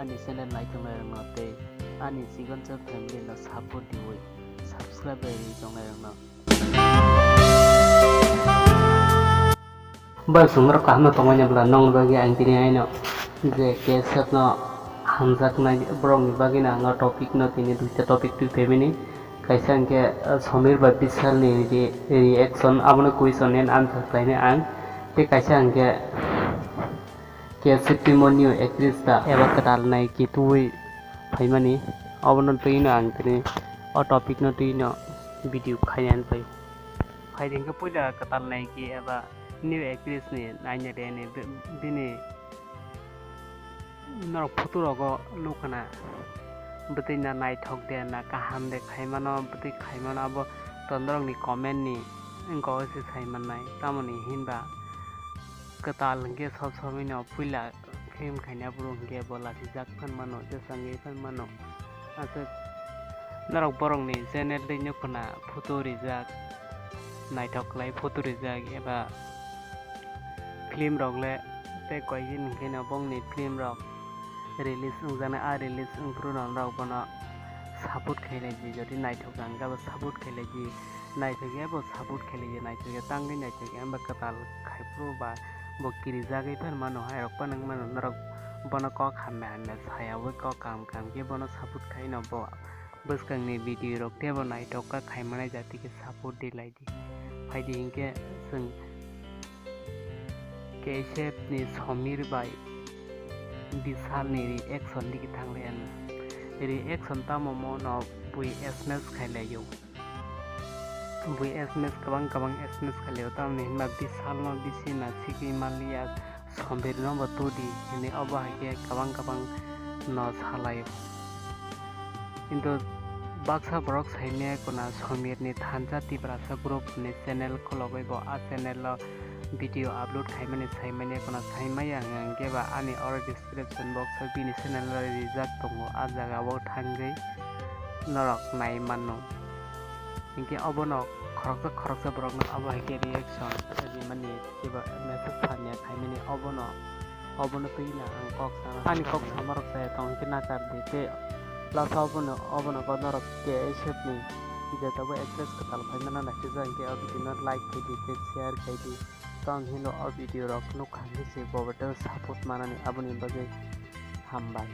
ani channel naitongna rangno tei ani Sigoncha family no support diwui subscribe bai jongnai rangno bai sumra kahma tongmanya bla nong bagi angtini aino je kesap no hamjaknai brongni bagina anga topic no tini duita topic tu femini kaisa angke Samir bai Vishal ni reaction abono question and answer klaine ang te kaisa angke kesap timonio actress da eba katal nai kitui phaimani abono tuino angtini o topic no tuino video khainan pai phaidingke puja katal nai ki eba new actress ni naina dene bini norok photo rogo lukana beti na naithok de na kaham de khaimano beti khaimano abo tondrong ni comment ni engko se saimanai tamoni hinba katal ge sob sobino puila khem khaina burung ge bola si jak phan mano je sangi phan mano ase norok borong ni channel de nyukuna photo rijak naithok lai photo rijak eba film rok le te koijin kena bong ni film rok release ungjana a release ungprunon rok bono support khailai ji jodi naithok angga bo support khailai ji naithoge bo support khailai ji naithoge tangni naithoge amba katal khaipru ba bo kiri jagai phan mano hai rok panang mano norok bono ko khamme hanne sayawe ko kam ge bono support khaino bo bwskang ni video rok te bo naithok ka khaimanai jati ke support dilai di phaidi hingke जों KSF ni Samir bai Vishal ni reaction diki thanglayan reaction tamo mono bui SMS khailayo bui SMS kabang SMS khailayo tamni hinma Vishal no bisi na siki malia Samir no batudi hini obahage kabang no salayo into baksa brok saine kona Samir ni thanja tibrasa group ni channel khologai bo a channel lo video upload khaimani saimani kona saimaya angeba ani or description box o bini channel lo rijak tongo a jaga bo thangai norok nai mano inke obono khoroksa brok no abo hike reaction adi mani kiba message thanya khaimani obono tuina ang kok sama ani kok samarok sa tong kina kar dite lasa obono ko norok ke shape ni ida tabo access katal phaimana na kisa inke abidino like khaidi share khaidi tong hino or video rok no khangni se bobatel support manani aboni bagai hambai